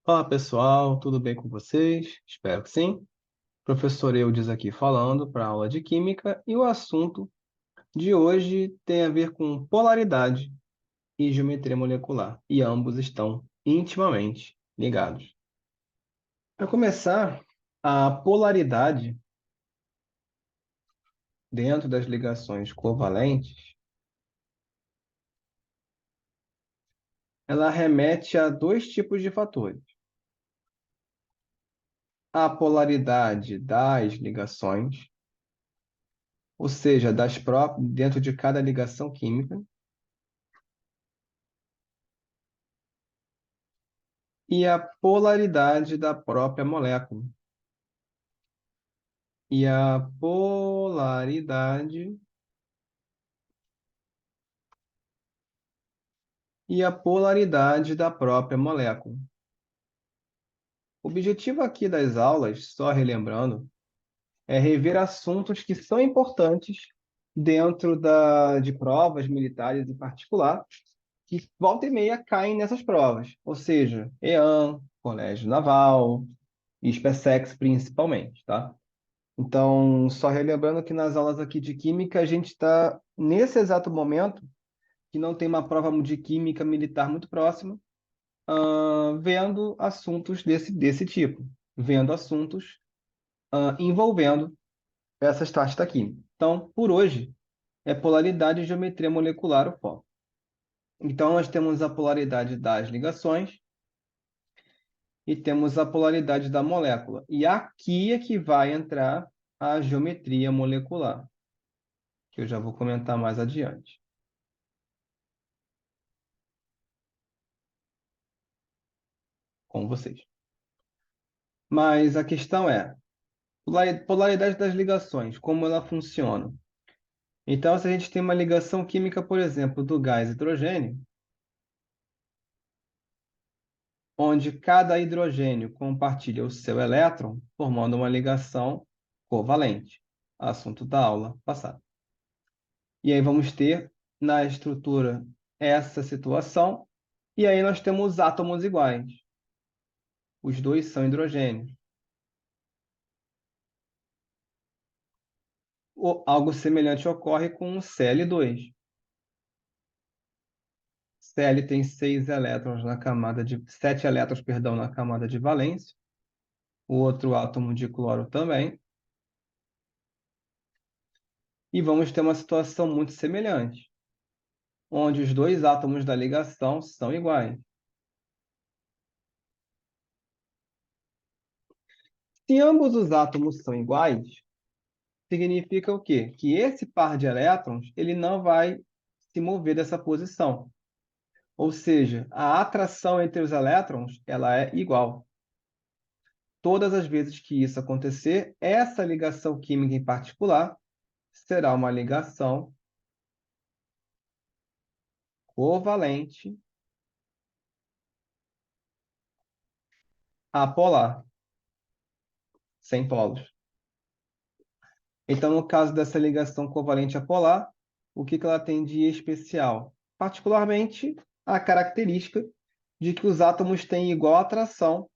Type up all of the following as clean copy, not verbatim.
Olá pessoal, tudo bem com vocês? Espero que sim. Professor Eudes aqui falando para a aula de Química e o assunto de hoje tem a ver com polaridade e geometria molecular, e ambos estão intimamente ligados. Para começar, a polaridade dentro das ligações covalentes, ela remete a dois tipos de fatores. A polaridade das ligações, ou seja, dentro de cada ligação química, e a polaridade da própria molécula. E a polaridade da própria molécula. O objetivo aqui das aulas, só relembrando, é rever assuntos que são importantes dentro de provas militares em particular, que volta e meia caem nessas provas, ou seja, EAN, Colégio Naval, SpaceX principalmente, tá? Então, só relembrando que nas aulas aqui de Química, a gente está, nesse exato momento, que não tem uma prova de Química militar muito próxima, vendo assuntos desse tipo, vendo assuntos envolvendo essas taxas da Química. Então, por hoje, é polaridade e geometria molecular o foco. Então, nós temos a polaridade das ligações e temos a polaridade da molécula. E aqui é que vai entrar a geometria molecular, que eu já vou comentar mais adiante com vocês. Mas a questão é, polaridade das ligações, como ela funciona? Então, se a gente tem uma ligação química, por exemplo, do gás hidrogênio, onde cada hidrogênio compartilha o seu elétron, formando uma ligação covalente. Assunto da aula passada. E aí vamos ter na estrutura essa situação, e aí nós temos átomos iguais. Os dois são hidrogênios. Algo semelhante ocorre com o Cl2. Cl tem 7 elétrons, perdão, na camada de valência. O outro átomo de cloro também. E vamos ter uma situação muito semelhante, onde os dois átomos da ligação são iguais. Se ambos os átomos são iguais, significa o quê? Que esse par de elétrons ele não vai se mover dessa posição. Ou seja, a atração entre os elétrons ela é igual. Todas as vezes que isso acontecer, essa ligação química em particular será uma ligação covalente apolar, sem polos. Então, no caso dessa ligação covalente apolar, o que ela tem de especial? Particularmente, a característica de que os átomos têm igual atração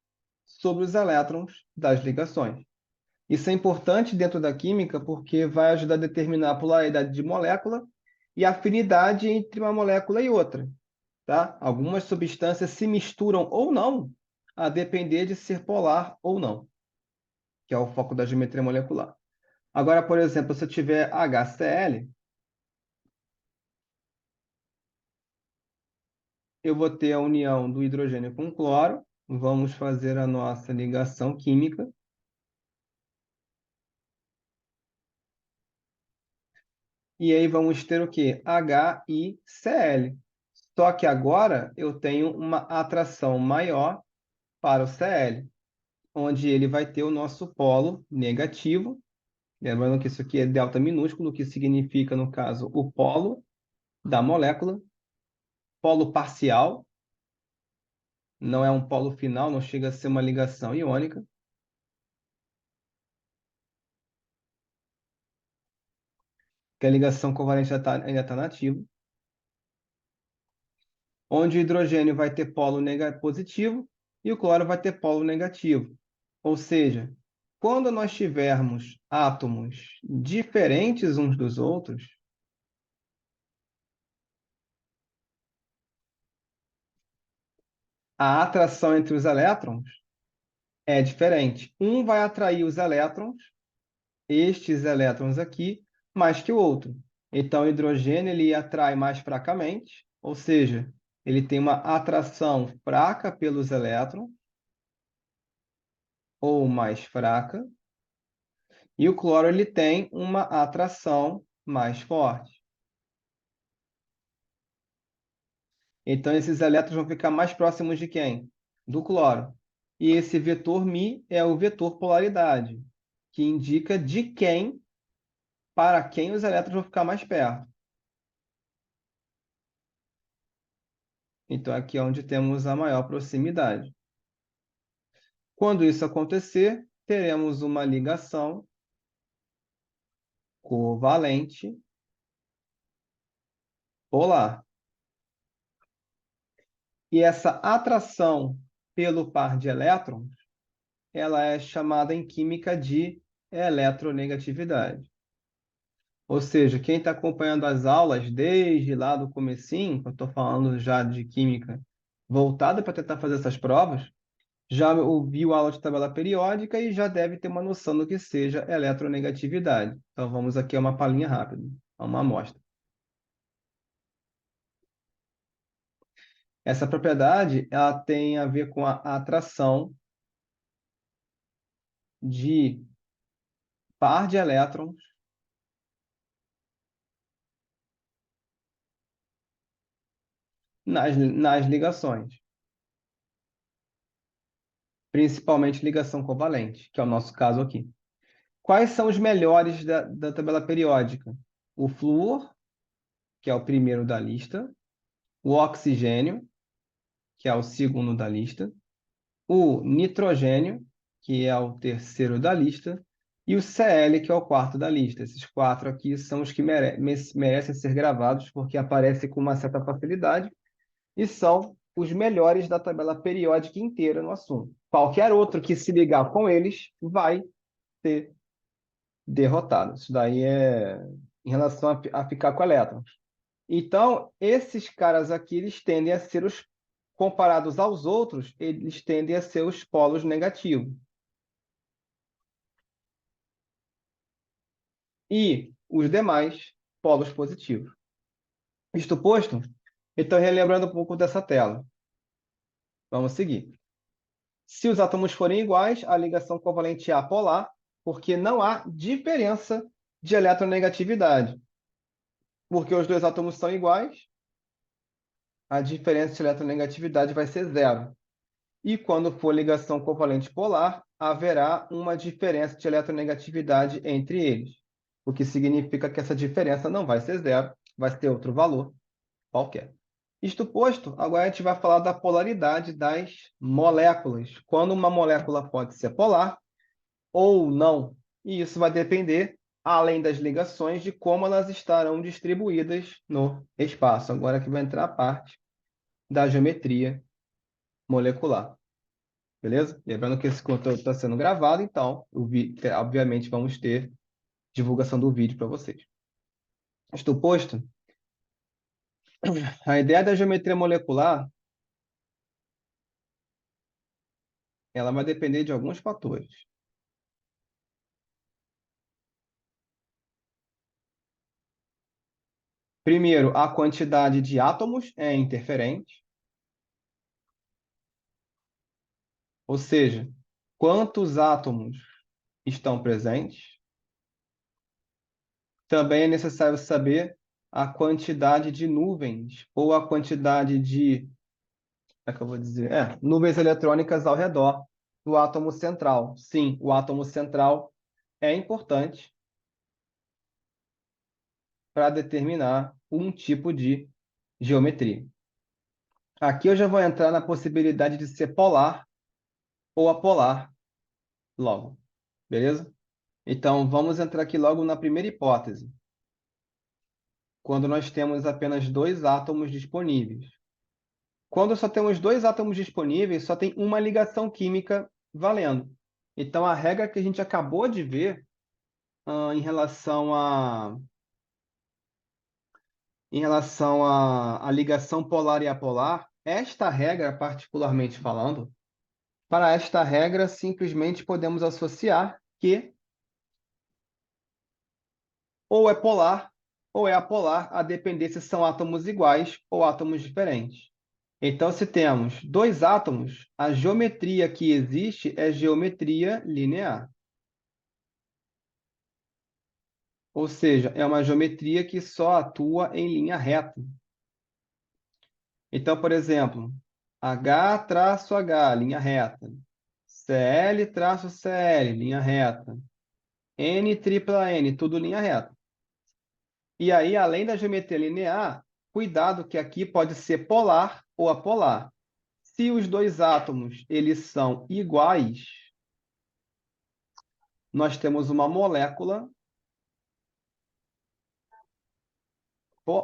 sobre os elétrons das ligações. Isso é importante dentro da química porque vai ajudar a determinar a polaridade de molécula e a afinidade entre uma molécula e outra. Tá? Algumas substâncias se misturam ou não, a depender de ser polar ou não, que é o foco da geometria molecular. Agora, por exemplo, se eu tiver HCl, eu vou ter a união do hidrogênio com cloro. Vamos fazer a nossa ligação química. E aí vamos ter o quê? HiCl. Só que agora eu tenho uma atração maior para o Cl, onde ele vai ter o nosso polo negativo. Lembrando que isso aqui é delta minúsculo, que significa, no caso, o polo da molécula, polo parcial, não é um polo final, não chega a ser uma ligação iônica. Que a ligação covalente ainda tá nativa, onde o hidrogênio vai ter polo positivo e o cloro vai ter polo negativo. Ou seja, quando nós tivermos átomos diferentes uns dos outros, a atração entre os elétrons é diferente. Um vai atrair os elétrons, estes elétrons aqui, mais que o outro. Então, o hidrogênio ele atrai mais fracamente, ou seja, ele tem uma atração fraca pelos elétrons, ou mais fraca, e o cloro ele tem uma atração mais forte. Então, esses elétrons vão ficar mais próximos de quem? Do cloro. E esse vetor μ é o vetor polaridade, que indica de quem, para quem os elétrons vão ficar mais perto. Então, aqui é onde temos a maior proximidade. Quando isso acontecer, teremos uma ligação covalente polar. E essa atração pelo par de elétrons, ela é chamada em química de eletronegatividade. Ou seja, quem está acompanhando as aulas desde lá do comecinho, que eu estou falando já de química voltada para tentar fazer essas provas, já ouviu aula de tabela periódica e já deve ter uma noção do que seja eletronegatividade. Então vamos aqui a uma palhinha rápida, a uma amostra. Essa propriedade ela tem a ver com a atração de par de elétrons nas ligações, principalmente ligação covalente, que é o nosso caso aqui. Quais são os melhores da tabela periódica? O flúor, que é o primeiro da lista, o oxigênio, que é o segundo da lista, o nitrogênio, que é o terceiro da lista, e o Cl, que é o quarto da lista. Esses quatro aqui são os que merecem ser gravados, porque aparecem com uma certa facilidade e são os melhores da tabela periódica inteira no assunto. Qualquer outro que se ligar com eles vai ser derrotado. Isso daí é em relação a ficar com elétrons. Então, esses caras aqui, eles tendem a ser os, comparados aos outros, eles tendem a ser os polos negativos. E os demais, polos positivos. Isto posto, então, relembrando um pouco dessa tela. Vamos seguir. Se os átomos forem iguais, a ligação covalente é apolar, porque não há diferença de eletronegatividade. Porque os dois átomos são iguais, a diferença de eletronegatividade vai ser zero. E quando for ligação covalente polar, haverá uma diferença de eletronegatividade entre eles, o que significa que essa diferença não vai ser zero, vai ter outro valor qualquer. Isto posto, agora a gente vai falar da polaridade das moléculas. Quando uma molécula pode ser polar ou não. E isso vai depender, além das ligações, de como elas estarão distribuídas no espaço. Agora que vai entrar a parte da geometria molecular. Beleza? Lembrando que esse conteúdo está sendo gravado, então, obviamente, vamos ter divulgação do vídeo para vocês. Estou posto? A ideia da geometria molecular, ela vai depender de alguns fatores. Primeiro, a quantidade de átomos é interferente, ou seja, quantos átomos estão presentes. Também é necessário saber a quantidade de nuvens ou a quantidade de, como é que eu vou dizer? Nuvens eletrônicas ao redor do átomo central. Sim, o átomo central é importante para determinar um tipo de geometria. Aqui eu já vou entrar na possibilidade de ser polar ou apolar logo, beleza? Então, vamos entrar aqui logo na primeira hipótese, quando nós temos apenas dois átomos disponíveis. Quando só temos dois átomos disponíveis, só tem uma ligação química valendo. Então, a regra que a gente acabou de ver, em relação à ligação polar e apolar, esta regra, particularmente falando, para esta regra, simplesmente podemos associar que ou é polar ou é apolar, a depender se são átomos iguais ou átomos diferentes. Então, se temos dois átomos, a geometria que existe é geometria linear. Ou seja, é uma geometria que só atua em linha reta. Então, por exemplo, H-H, linha reta. Cl-Cl, linha reta. N-N, tudo linha reta. E aí, além da geometria linear, cuidado que aqui pode ser polar ou apolar. Se os dois átomos eles são iguais, nós temos uma molécula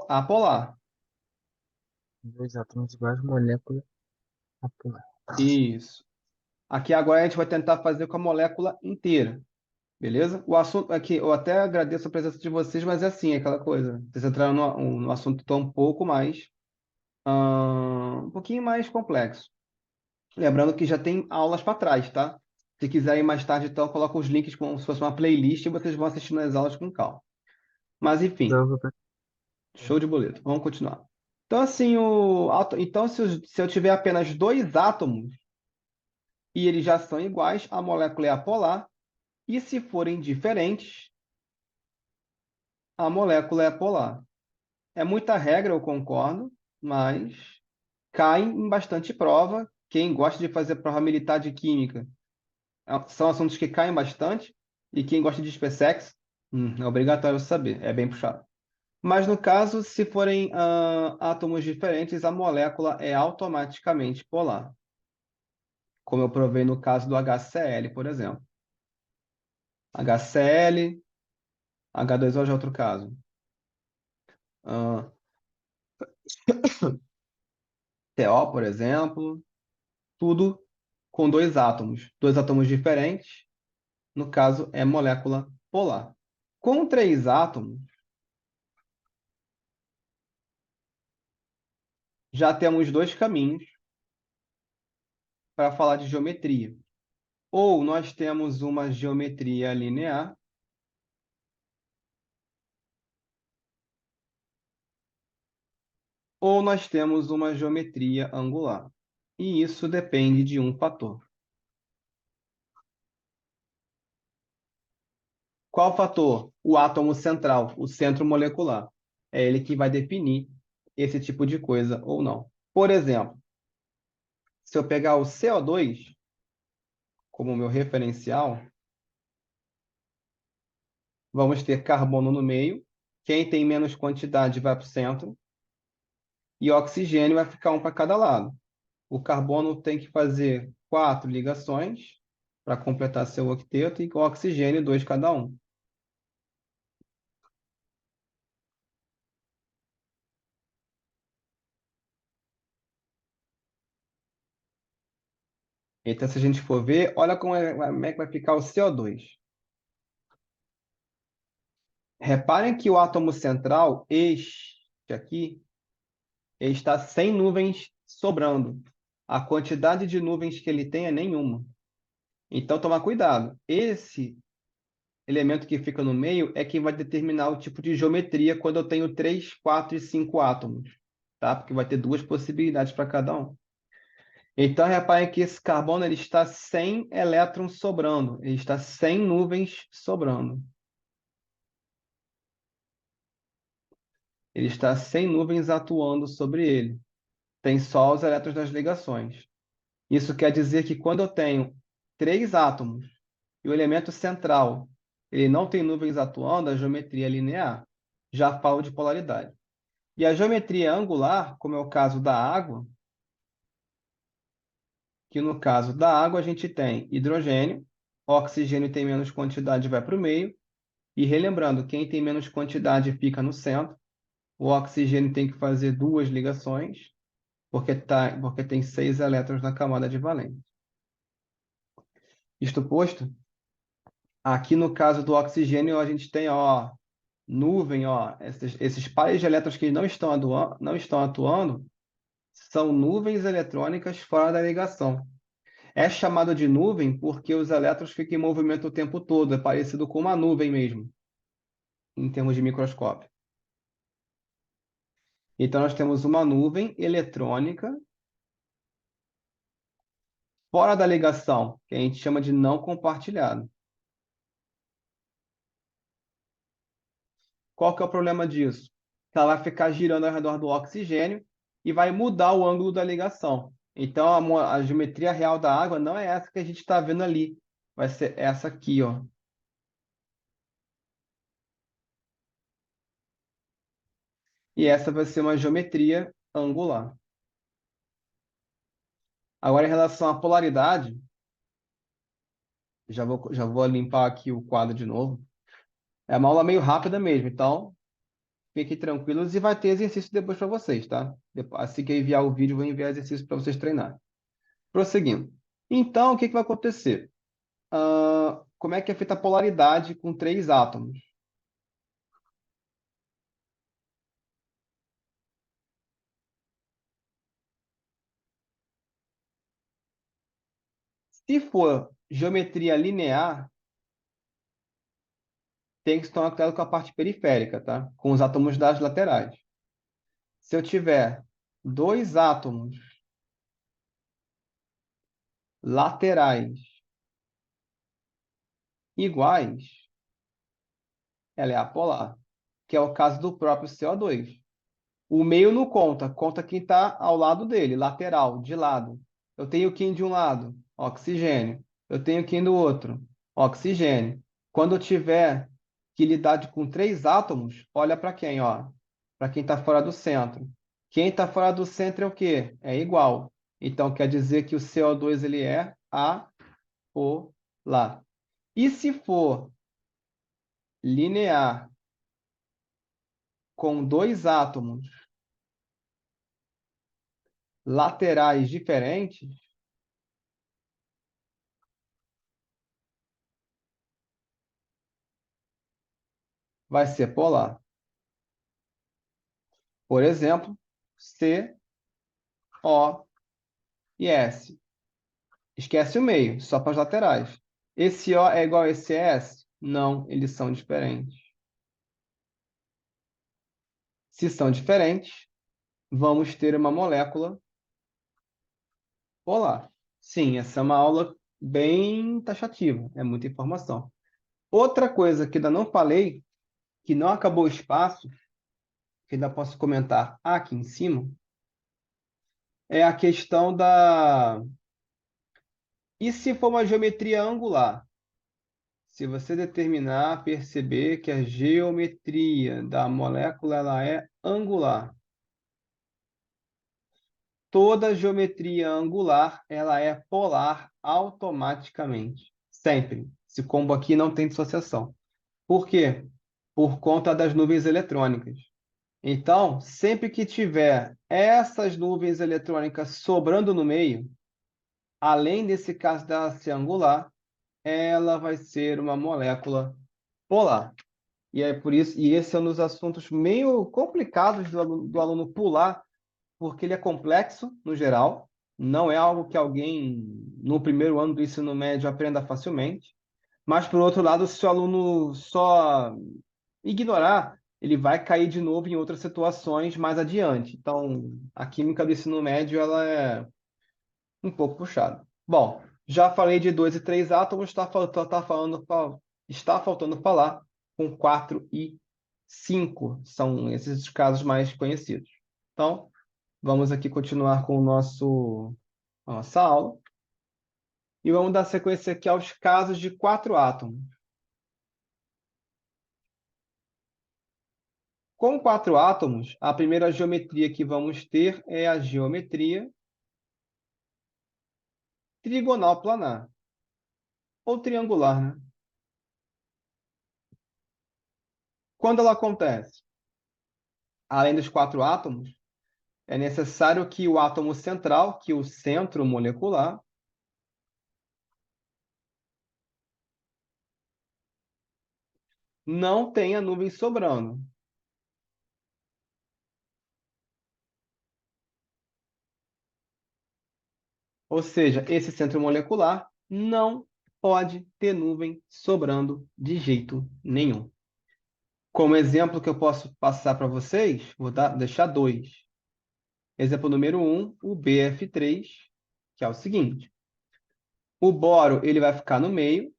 apolar. Dois átomos iguais, molécula apolar. Isso. Aqui agora a gente vai tentar fazer com a molécula inteira, beleza? O assunto aqui, eu até agradeço a presença de vocês, mas é assim, é aquela coisa. Vocês entraram no assunto tão um pouco mais, um pouquinho mais complexo. Lembrando que já tem aulas para trás, tá? Se quiserem mais tarde, então, coloco os links como se fosse uma playlist e vocês vão assistindo as aulas com calma. Mas enfim, Prova pra... show de boleto. Vamos continuar. Então, assim, então se eu tiver apenas dois átomos e eles já são iguais, a molécula é apolar. E se forem diferentes, a molécula é polar. É muita regra, eu concordo, mas cai em bastante prova. Quem gosta de fazer prova militar de química, são assuntos que caem bastante. E quem gosta de SpaceX, é obrigatório saber, é bem puxado. Mas no caso, se forem átomos diferentes, a molécula é automaticamente polar. Como eu provei no caso do HCl, por exemplo. HCl, H2O já é outro caso. Ah, TO, por exemplo, tudo com dois átomos diferentes, no caso é molécula polar. Com três átomos, já temos dois caminhos para falar de geometria. Ou nós temos uma geometria linear, ou nós temos uma geometria angular. E isso depende de um fator. Qual fator? O átomo central, o centro molecular. É ele que vai definir esse tipo de coisa ou não. Por exemplo, se eu pegar o CO2 como meu referencial, vamos ter carbono no meio. Quem tem menos quantidade vai para o centro. E oxigênio vai ficar um para cada lado. O carbono tem que fazer 4 ligações para completar seu octeto e o oxigênio 2 cada um. Então, se a gente for ver, olha como é que vai ficar o CO2. Reparem que o átomo central, este aqui, ele está sem nuvens sobrando. A quantidade de nuvens que ele tem é nenhuma. Então, tomar cuidado. Esse elemento que fica no meio é quem vai determinar o tipo de geometria quando eu tenho 3, 4 e 5 átomos, tá? Porque vai ter duas possibilidades para cada um. Então, reparem que esse carbono ele está sem elétrons sobrando, ele está sem nuvens sobrando. Ele está sem nuvens atuando sobre ele. Tem só os elétrons das ligações. Isso quer dizer que quando eu tenho três átomos e o elemento central ele não tem nuvens atuando, a geometria é linear. Já falo de polaridade. E a geometria angular, como é o caso da água, que no caso da água a gente tem hidrogênio, oxigênio tem menos quantidade vai para o meio, e relembrando, quem tem menos quantidade fica no centro, o oxigênio tem que fazer duas ligações, porque tem 6 elétrons na camada de valência. Isto posto, aqui no caso do oxigênio, a gente tem, ó, nuvem, ó, esses pares de elétrons que não estão atuando são nuvens eletrônicas fora da ligação. É chamado de nuvem porque os elétrons ficam em movimento o tempo todo, é parecido com uma nuvem mesmo, em termos de microscópio. Então, nós temos uma nuvem eletrônica fora da ligação, que a gente chama de não compartilhado. Qual que é o problema disso? Que ela vai ficar girando ao redor do oxigênio e vai mudar o ângulo da ligação. Então, a geometria real da água não é essa que a gente está vendo ali. Vai ser essa aqui, ó. E essa vai ser uma geometria angular. Agora, em relação à polaridade, já vou limpar aqui o quadro de novo. É uma aula meio rápida mesmo, então fiquem tranquilos e vai ter exercício depois para vocês, tá? Assim que eu enviar o vídeo, eu vou enviar exercício para vocês treinarem. Prosseguindo. Então, o que que vai acontecer? Como é que é feita a polaridade com 3 átomos? Se for geometria linear, tem que estar conectado com a parte periférica, tá? Com os átomos das laterais. Se eu tiver 2 átomos laterais iguais, ela é apolar, que é o caso do próprio CO2. O meio não conta, conta quem está ao lado dele, lateral, de lado. Eu tenho quem de um lado? Oxigênio. Eu tenho quem do outro? Oxigênio. Quando eu tiver que lidar com 3 átomos, olha para quem, ó. Para quem está fora do centro. Quem está fora do centro é o quê? É igual. Então quer dizer que o CO2 ele é apolar. E se for linear com 2 átomos laterais diferentes, vai ser polar. Por exemplo, C, O e S. Esquece o meio, só para as laterais. Esse O é igual a esse S? Não, eles são diferentes. Se são diferentes, vamos ter uma molécula polar. Sim, essa é uma aula bem taxativa, é muita informação. Outra coisa que ainda não falei, que não acabou o espaço, que ainda posso comentar aqui em cima, é a questão da... E se for uma geometria angular? Se você determinar, perceber que a geometria da molécula ela é angular. Toda geometria angular ela é polar automaticamente. Sempre. Esse combo aqui não tem dissociação. Por quê? Por conta das nuvens eletrônicas. Então, sempre que tiver essas nuvens eletrônicas sobrando no meio, além desse caso da ser angular, ela vai ser uma molécula polar. E é por isso, e esse é um dos assuntos meio complicados do aluno pular, porque ele é complexo no geral, não é algo que alguém no primeiro ano do ensino médio aprenda facilmente. Mas, por outro lado, se o aluno só ignorar, ele vai cair de novo em outras situações mais adiante. Então, a química do ensino médio ela é um pouco puxada. Bom, já falei de 2 e 3 átomos, está faltando falar com 4 e 5. São esses os casos mais conhecidos. Então, vamos aqui continuar com a nossa aula. E vamos dar sequência aqui aos casos de 4 átomos. Com 4 átomos, a primeira geometria que vamos ter é a geometria trigonal planar, ou triangular, né? Quando ela acontece? Além dos 4 átomos, É necessário que o átomo central, que o centro molecular, não tenha nuvens sobrando. Ou seja, esse centro molecular não pode ter nuvem sobrando de jeito nenhum. Como exemplo que eu posso passar para vocês, deixar dois. Exemplo número um, o BF3, que é o seguinte. O boro ele vai ficar no meio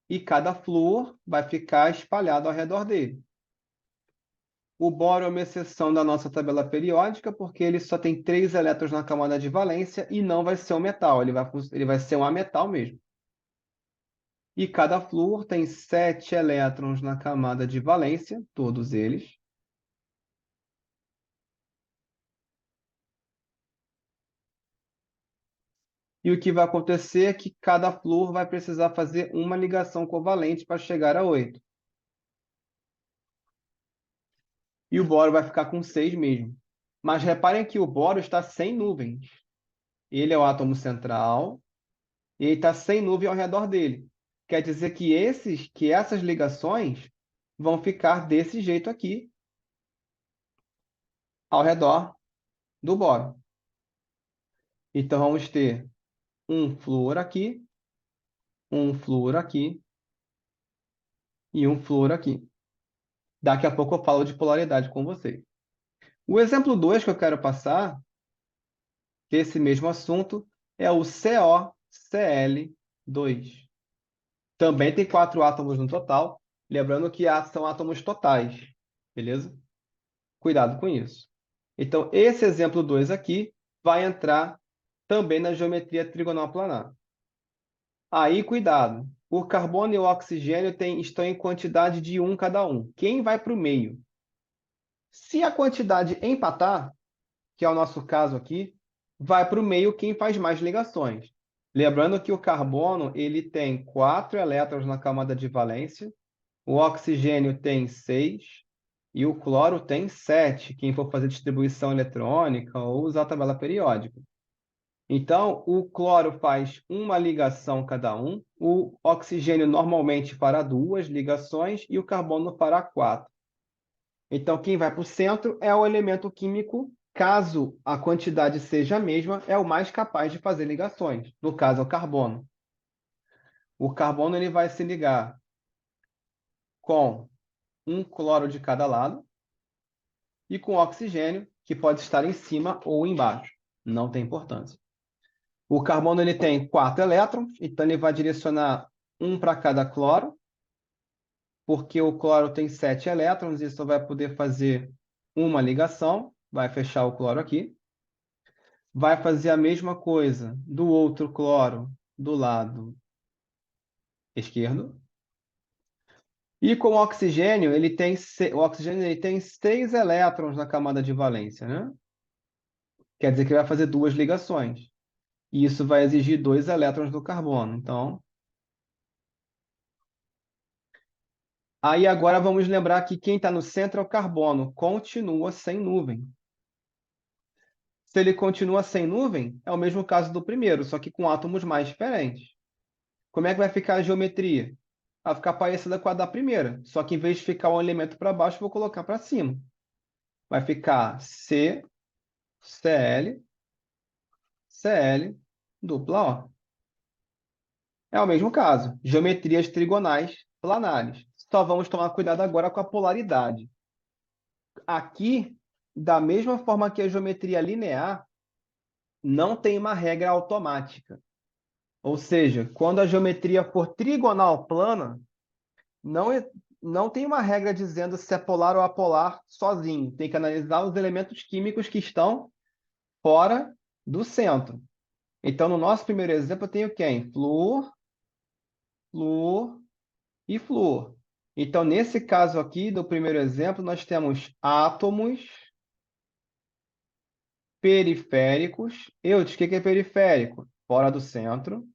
e cada flúor vai ficar espalhado ao redor dele. O boro é uma exceção da nossa tabela periódica, porque ele só tem 3 elétrons na camada de valência e não vai ser um metal, ele vai ser um ametal mesmo. E cada flúor tem 7 elétrons na camada de valência, todos eles. E o que vai acontecer é que cada flúor vai precisar fazer uma ligação covalente para chegar a 8. E o boro vai ficar com 6 mesmo. Mas reparem que o boro está sem nuvens. Ele é o átomo central e ele está sem nuvem ao redor dele. Quer dizer que essas ligações vão ficar desse jeito aqui, ao redor do boro. Então, vamos ter um flúor aqui, um flúor aqui e um flúor aqui. Daqui a pouco eu falo de polaridade com vocês. O exemplo 2 que eu quero passar, desse mesmo assunto, é o CoCl2. Também tem 4 átomos no total, lembrando que são átomos totais, beleza? Cuidado com isso. Então, esse exemplo 2 aqui vai entrar também na geometria trigonal planar. Aí, cuidado. O carbono e o oxigênio estão em quantidade de 1 cada um. Quem vai para o meio? Se a quantidade empatar, que é o nosso caso aqui, vai para o meio quem faz mais ligações. Lembrando que o carbono ele tem 4 elétrons na camada de valência, o oxigênio tem 6 e o cloro tem 7, quem for fazer distribuição eletrônica ou usar a tabela periódica. Então, o cloro faz uma ligação cada um, o oxigênio normalmente fará 2 ligações e o carbono fará 4. Então, quem vai para o centro é o elemento químico, caso a quantidade seja a mesma, é o mais capaz de fazer ligações. No caso, é o carbono. O carbono ele vai se ligar com um cloro de cada lado e com oxigênio, que pode estar em cima ou embaixo. Não tem importância. O carbono ele tem 4 elétrons, então ele vai direcionar um para cada cloro, porque o cloro tem 7 elétrons, e só vai poder fazer uma ligação, vai fechar o cloro aqui. Vai fazer a mesma coisa do outro cloro do lado esquerdo. E com o oxigênio, o oxigênio ele tem 6 elétrons na camada de valência, né? Quer dizer que ele vai fazer 2 ligações. E isso vai exigir 2 elétrons do carbono. Então, aí agora vamos lembrar que quem está no centro é o carbono, continua sem nuvem. Se ele continua sem nuvem, é o mesmo caso do primeiro, só que com átomos mais diferentes. Como é que vai ficar a geometria? Vai ficar parecida com a da primeira, só que em vez de ficar um elemento para baixo, eu vou colocar para cima. Vai ficar C, Cl, Cl, dupla O. É o mesmo caso, geometrias trigonais planares. Só vamos tomar cuidado agora com a polaridade. Aqui, da mesma forma que a geometria linear, não tem uma regra automática. Ou seja, quando a geometria for trigonal plana, não, não tem uma regra dizendo se é polar ou apolar sozinho. Tem que analisar os elementos químicos que estão fora do centro. Então, no nosso primeiro exemplo, eu tenho quem? Flúor, flúor e flúor. Então, nesse caso aqui, do primeiro exemplo, nós temos átomos periféricos. O que é periférico? Fora do centro,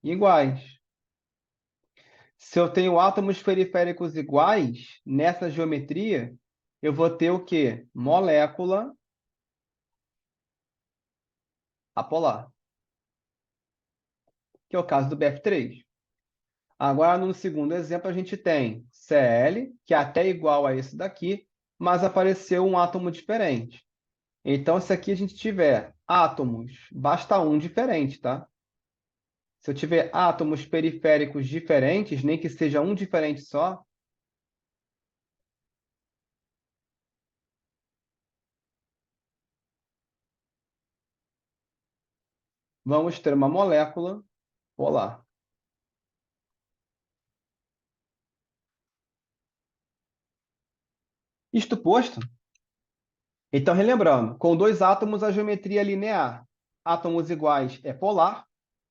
iguais. Se eu tenho átomos periféricos iguais, nessa geometria, eu vou ter o quê? Molécula apolar, que é o caso do BF3. Agora, no segundo exemplo, a gente tem Cl, que é até igual a esse daqui, mas apareceu um átomo diferente. Então, se aqui a gente tiver átomos, basta um diferente, tá? Se eu tiver átomos periféricos diferentes, nem que seja um diferente só, vamos ter uma molécula polar. Isto posto, então relembrando, com dois átomos a geometria é linear. Átomos iguais é polar,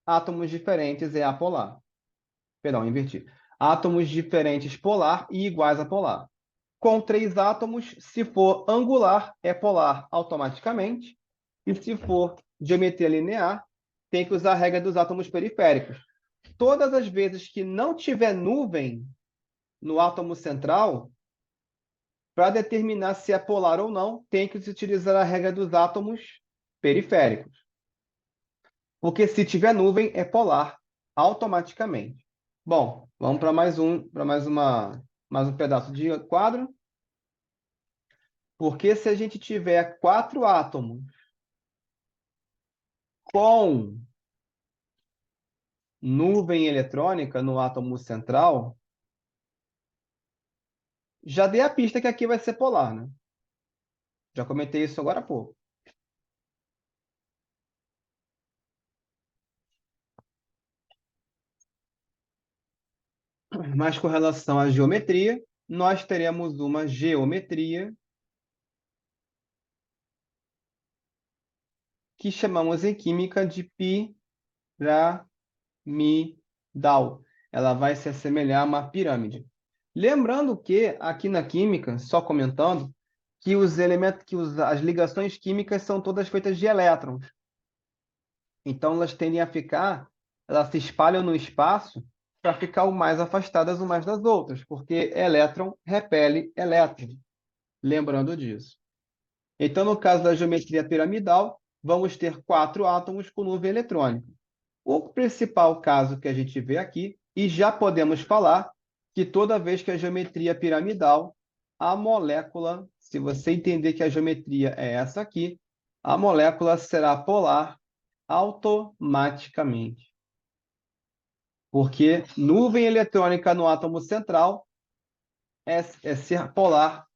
átomos diferentes é apolar. Perdão, inverti. Átomos diferentes polar e iguais a polar. Com três átomos, se for angular, é polar automaticamente. E se for geometria linear, tem que usar a regra dos átomos periféricos. Todas as vezes que não tiver nuvem no átomo central, para determinar se é polar ou não, tem que se utilizar a regra dos átomos periféricos. Porque se tiver nuvem, é polar automaticamente. Bom, vamos para mais um pedaço de quadro. Porque se a gente tiver quatro átomos com nuvem eletrônica no átomo central, já dei a pista que aqui vai ser polar, né? Já comentei isso agora há pouco. Mas com relação à geometria, nós teremos uma geometria que chamamos em química de piramidal. Ela vai se assemelhar a uma pirâmide. Lembrando que aqui na química, só comentando, que os elementos, as ligações químicas são todas feitas de elétrons. Então elas tendem a ficar, elas se espalham no espaço para ficar o mais afastadas umas das outras, porque elétron repele elétron. Lembrando disso. Então, no caso da geometria piramidal, vamos ter quatro átomos com nuvem eletrônica. O principal caso que a gente vê aqui, e já podemos falar que toda vez que a geometria piramidal, a molécula, se você entender que a geometria é essa aqui, a molécula será polar automaticamente. Porque nuvem eletrônica no átomo central é ser polar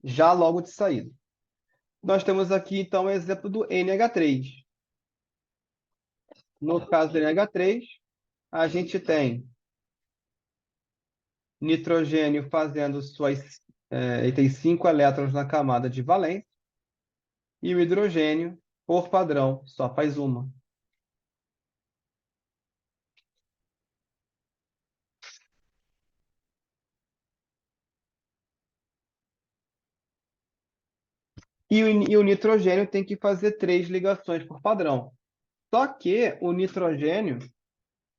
já logo de saída. Nós temos aqui, então, o exemplo do NH3. No caso do NH3, a gente tem nitrogênio fazendo ele tem 5 elétrons na camada de valência, e o hidrogênio, por padrão, só faz uma. E o nitrogênio tem que fazer 3 ligações por padrão. Só que o nitrogênio,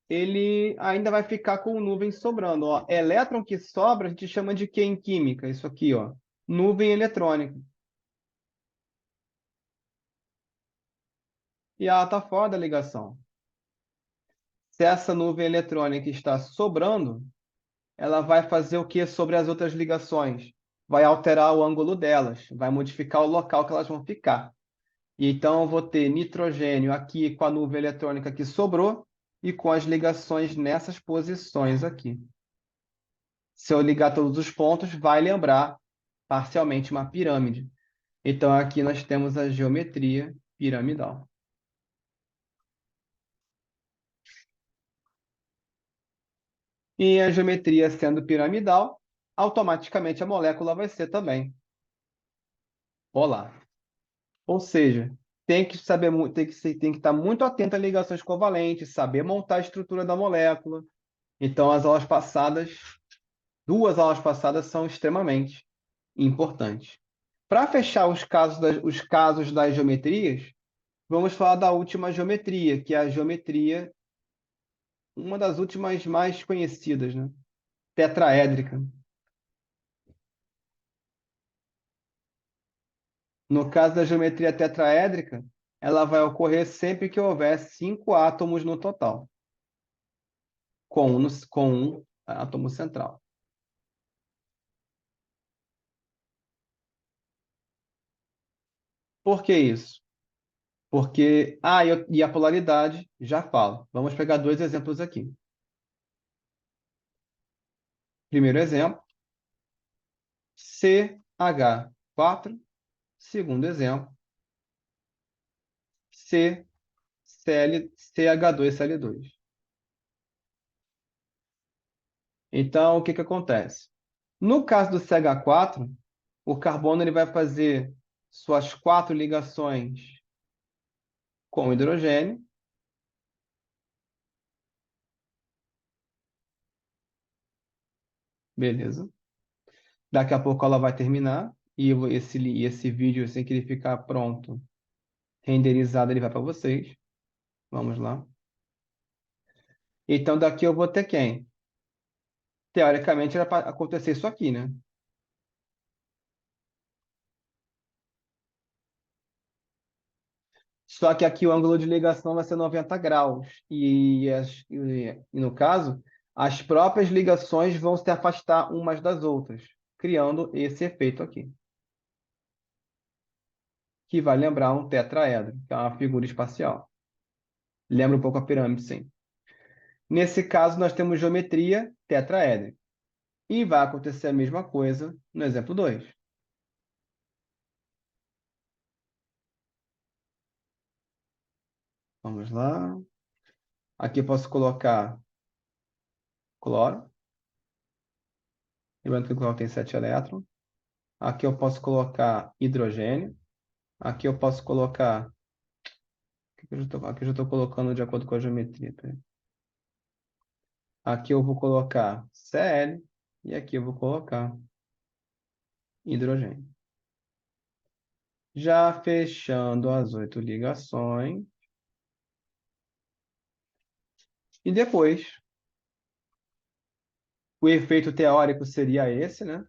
ele ainda vai ficar com nuvem sobrando. Ó. Elétron que sobra, a gente chama de quê em química? Isso aqui, ó. Nuvem eletrônica. E ela está fora da ligação. Se essa nuvem eletrônica está sobrando, ela vai fazer o que sobre as outras ligações? Vai alterar o ângulo delas, vai modificar o local que elas vão ficar. E então eu vou ter nitrogênio aqui com a nuvem eletrônica que sobrou e com as ligações nessas posições aqui. Se eu ligar todos os pontos, vai lembrar parcialmente uma pirâmide. Então aqui nós temos a geometria piramidal. E a geometria sendo piramidal, automaticamente a molécula vai ser também polar. Ou seja, tem que saber, tem que estar muito atento a ligações covalentes, saber montar a estrutura da molécula. Então, as aulas passadas, 2 aulas passadas são extremamente importantes. Para fechar os casos das geometrias, vamos falar da última geometria, que é a geometria, uma das últimas mais conhecidas, né? Tetraédrica. No caso da geometria tetraédrica, ela vai ocorrer sempre que houver 5 átomos no total, com um átomo central. Por que isso? Porque, e a polaridade, já falo. Vamos pegar dois exemplos aqui. Primeiro exemplo, CH4. Segundo exemplo, CH2Cl2. Então, o que que acontece? No caso do CH4, o carbono ele vai fazer suas 4 ligações com hidrogênio, beleza? Daqui a pouco ela vai terminar e esse vídeo, assim que ele ficar pronto, renderizado, ele vai para vocês. Vamos lá. Então, daqui eu vou ter quem? Teoricamente, era para acontecer isso aqui, né? Só que aqui o ângulo de ligação vai ser 90 graus. E no caso, as próprias ligações vão se afastar umas das outras, criando esse efeito aqui, que vai lembrar um tetraedro, que é uma figura espacial. Lembra um pouco a pirâmide, sim. Nesse caso, nós temos geometria tetraédrica. E vai acontecer a mesma coisa no exemplo 2. Vamos lá. Aqui eu posso colocar cloro. Lembrando que o cloro tem 7 elétrons. Aqui eu posso colocar hidrogênio. Aqui eu posso colocar. Aqui eu já estou colocando de acordo com a geometria. Peraí. Aqui eu vou colocar Cl. E aqui eu vou colocar hidrogênio. Já fechando as 8 ligações. E depois, o efeito teórico seria esse, né?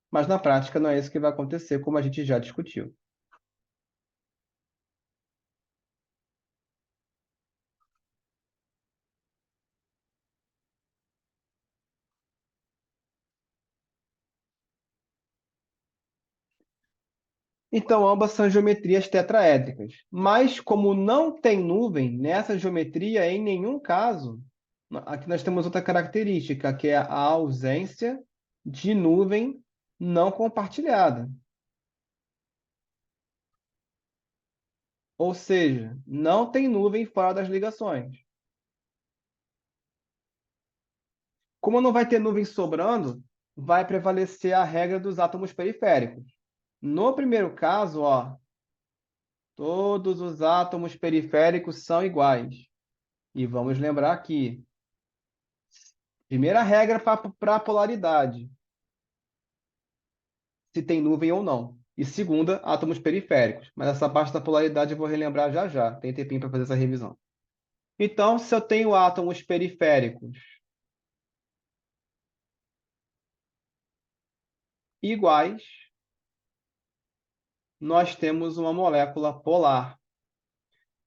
Mas na prática não é isso que vai acontecer, como a gente já discutiu. Então, ambas são geometrias tetraédricas. Mas, como não tem nuvem nessa geometria, em nenhum caso, aqui nós temos outra característica, que é a ausência de nuvem não compartilhada. Ou seja, não tem nuvem fora das ligações. Como não vai ter nuvem sobrando, vai prevalecer a regra dos átomos periféricos. No primeiro caso, ó, todos os átomos periféricos são iguais. E vamos lembrar que primeira regra para a polaridade, se tem nuvem ou não. E segunda, átomos periféricos. Mas essa parte da polaridade eu vou relembrar já já. Tem tempinho para fazer essa revisão. Então, se eu tenho átomos periféricos iguais, nós temos uma molécula polar.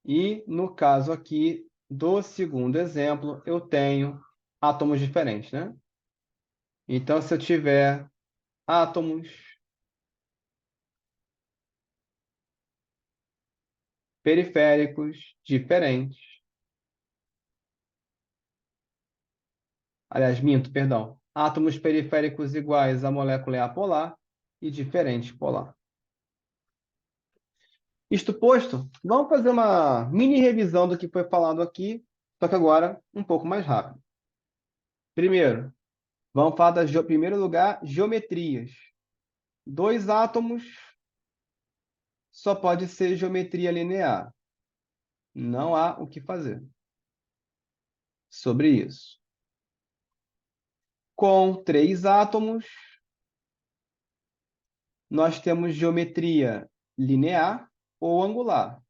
E no caso aqui do segundo exemplo, eu tenho átomos diferentes, né? Então, se eu tiver átomos periféricos diferentes, aliás, minto, perdão, átomos periféricos iguais, a molécula é apolar e diferente polar. Isto posto, vamos fazer uma mini revisão do que foi falado aqui, só que agora um pouco mais rápido. Primeiro, vamos falar primeiro lugar, geometrias. Dois átomos só pode ser geometria linear. Não há o que fazer sobre isso. Com três átomos, nós temos geometria linear ou angular.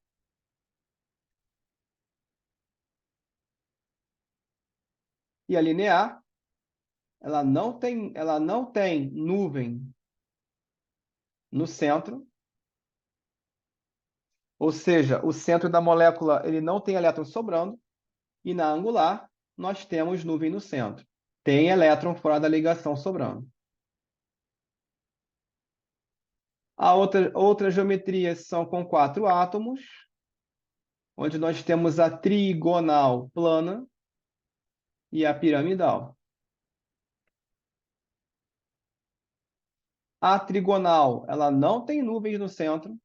E a linear, ela não tem nuvem no centro, ou seja, o centro da molécula ele não tem elétrons sobrando, e na angular nós temos nuvem no centro. Tem elétron fora da ligação sobrando. Outras geometrias são com 4 átomos, onde nós temos a trigonal plana e a piramidal. A trigonal, ela não tem nuvens no centro.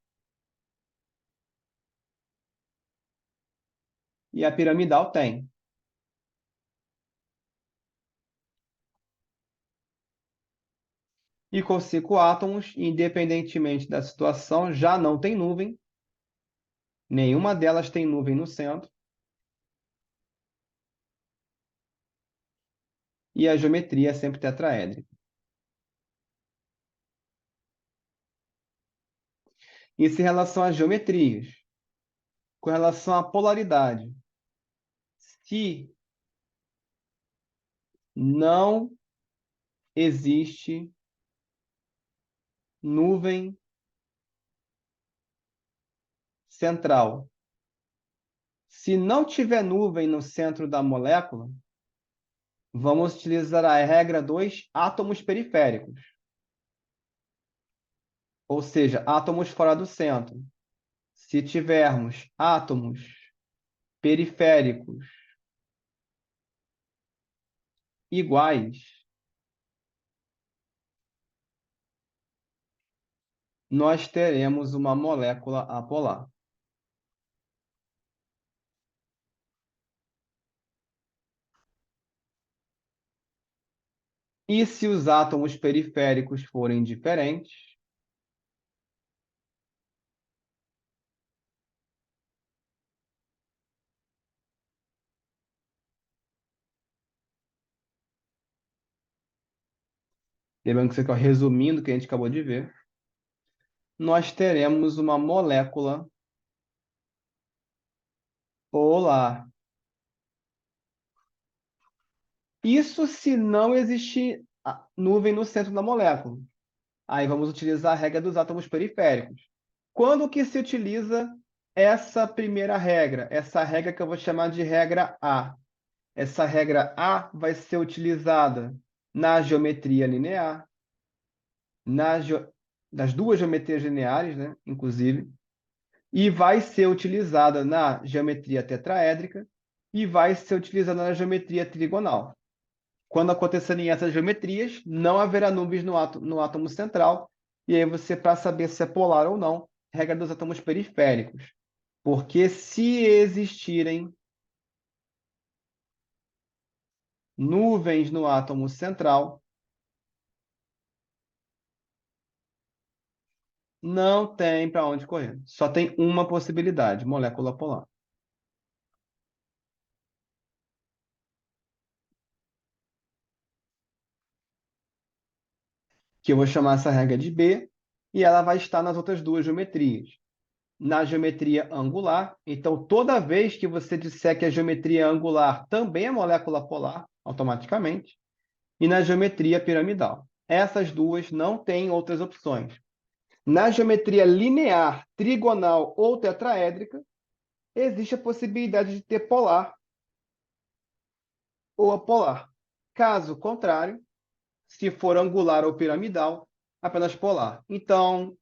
E a piramidal tem. E com 5 átomos, independentemente da situação, já não tem nuvem. Nenhuma delas tem nuvem no centro. E a geometria é sempre tetraédrica. Isso em relação às geometrias. Com relação à polaridade, se não existe nuvem central, se não tiver nuvem no centro da molécula, vamos utilizar a regra dos átomos periféricos, ou seja, átomos fora do centro. Se tivermos átomos periféricos iguais, nós teremos uma molécula apolar. E se os átomos periféricos forem diferentes, lembrando que isso aqui é resumindo o que a gente acabou de ver, nós teremos uma molécula polar. Isso se não existir nuvem no centro da molécula. Aí vamos utilizar a regra dos átomos periféricos. Quando que se utiliza essa primeira regra? Essa regra que eu vou chamar de regra A. Essa regra A vai ser utilizada na geometria linear, nas duas geometrias lineares, né, inclusive, e vai ser utilizada na geometria tetraédrica e vai ser utilizada na geometria trigonal. Quando acontecerem essas geometrias, não haverá nuvens no átomo central, e aí você, para saber se é polar ou não, regra dos átomos periféricos. Porque se existirem nuvens no átomo central, não tem para onde correr. Só tem uma possibilidade, molécula polar. Que eu vou chamar essa regra de B, e ela vai estar nas outras duas geometrias. Na geometria angular, então toda vez que você disser que a geometria angular também é molécula polar, automaticamente, e na geometria piramidal. Essas duas não têm outras opções. Na geometria linear, trigonal ou tetraédrica, existe a possibilidade de ter polar ou apolar. Caso contrário, se for angular ou piramidal, apenas polar. Então,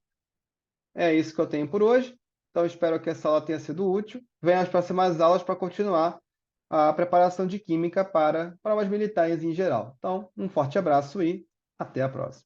é isso que eu tenho por hoje. Então, espero que essa aula tenha sido útil. Venha as próximas aulas para continuar a preparação de química para provas militares em geral. Então, um forte abraço e até a próxima.